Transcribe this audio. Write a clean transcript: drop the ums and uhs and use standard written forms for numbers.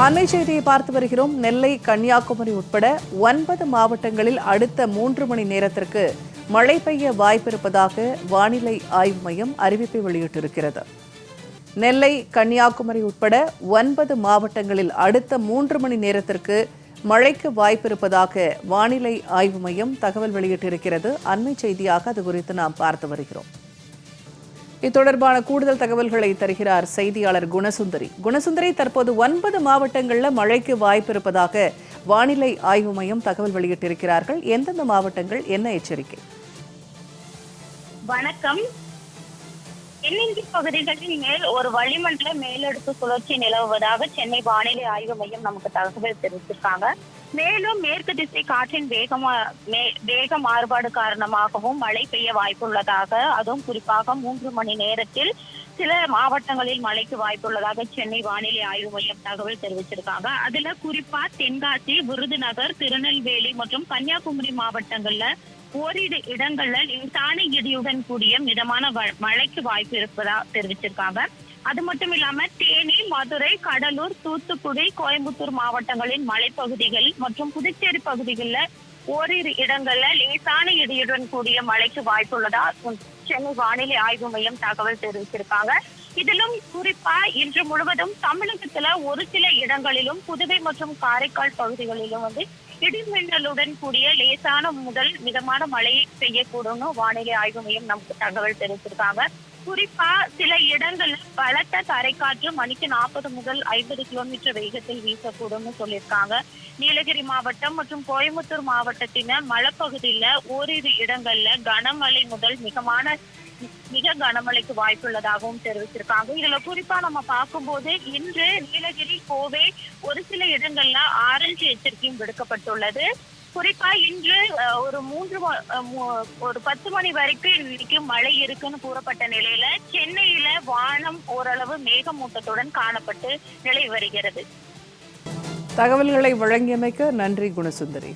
அண்மை செய்தியை பார்த்து வருகிறோம். நெல்லை, கன்னியாகுமரி உட்பட 9 மாவட்டங்களில் அடுத்த 3 மணி நேரத்திற்கு மழை பெய்ய வாய்ப்பிருப்பதாக வானிலை ஆய்வு மையம் அறிவிப்பை வெளியிட்டிருக்கிறது. நெல்லை, கன்னியாகுமரி உட்பட 9 மாவட்டங்களில் அடுத்த 3 மணி நேரத்திற்கு மழைக்கு வாய்ப்பிருப்பதாக வானிலை ஆய்வு மையம் தகவல் வெளியிட்டிருக்கிறது. அண்மை செய்தியாக அது குறித்து நாம் பார்த்து வருகிறோம். இத்தொடர்பான கூடுதல் தகவல்களை தருகிறார் செய்தியாளர் குணசுந்தரி. குணசுந்தரி, தற்போது 9 மாவட்டங்களில் மழைக்கு வாய்ப்பு இருப்பதாக வானிலை ஆய்வு மையம் தகவல் வெளியிட்டிருக்கிறார்கள். எந்தெந்த மாவட்டங்கள், என்ன எச்சரிக்கை? வணக்கம். தென்னிந்திய பகுதிகளின் மேல் ஒரு வளிமண்டல மேலடுக்கு சுழற்சி நிலவுவதாக சென்னை வானிலை ஆய்வு மையம் நமக்கு தகவல் தெரிவிச்சிருக்காங்க. மேலும் மேற்கு திசை காற்றின் வேக மாறுபாடு காரணமாகவும் மழை பெய்ய வாய்ப்புள்ளதாக, அதுவும் குறிப்பாக 3 மணி நேரத்தில் சில மாவட்டங்களில் மழைக்கு வாய்ப்புள்ளதாக சென்னை வானிலை ஆய்வு மையம் தகவல் தெரிவிச்சிருக்காங்க. அதுல குறிப்பா தென்காசி, விருதுநகர், திருநெல்வேலி மற்றும் கன்னியாகுமரி மாவட்டங்கள்ல ஓரிரு இடங்கள்ல லேசான இடியுடன் கூடிய மிதமான மழைக்கு வாய்ப்பு இருப்பதா தெரிவிச்சிருக்காங்க. அது மட்டும் இல்லாம தேனி, மதுரை, கடலூர், தூத்துக்குடி, கோயம்புத்தூர் மாவட்டங்களின் மலைப்பகுதிகள் மற்றும் புதுச்சேரி பகுதிகளில் ஓரிரு இடங்கள்ல லேசான இடியுடன் கூடிய மழைக்கு வாய்ப்புள்ளதா சென்னை வானிலை ஆய்வு மையம் தகவல் தெரிவிச்சிருக்காங்க. இதிலும் குறிப்பா இன்று முழுவதும் தமிழகத்துல ஒரு சில இடங்களிலும் புதுவை மற்றும் காரைக்கால் பகுதிகளிலும் இடிமின்னலுடன் கூடிய லேசான முதல் மிதமான மழை பெய்யக்கூடும் வானிலை ஆய்வு மையம் நமக்கு தகவல் தெரிவிச்சிருக்காங்க. குறிப்பா சில இடங்கள்ல பலத்த தரைக்காற்று மணிக்கு 40 முதல் 50 கிலோமீட்டர் வேகத்தில் வீசக்கூடும்னு சொல்லியிருக்காங்க. நீலகிரி மாவட்டம் மற்றும் கோயம்புத்தூர் மாவட்டத்தின மலைப்பகுதியில ஓரிரு இடங்கள்ல கனமழை முதல் மிக கனமழைக்கு வாய்ப்புள்ளதாகவும் தெரிவிச்சிருக்காங்க. இதுல குறிப்பா நம்ம பார்க்கும்போது இன்று நீலகிரி, கோவை ஒரு சில இடங்கள்ல ஆரஞ்சு எச்சரிக்கையும் விடுக்கப்பட்டுள்ளது. குறிப்பா இன்று ஒரு 10 மணி வரைக்கும் இன்னைக்கு மழை இருக்குன்னு கூறப்பட்ட நிலையில சென்னையில வானம் ஓரளவு மேகமூட்டத்துடன் காணப்பட்டு நிலவி வருகிறது. தகவல்களை வழங்கியமைக்கு நன்றி குணசுந்தரி.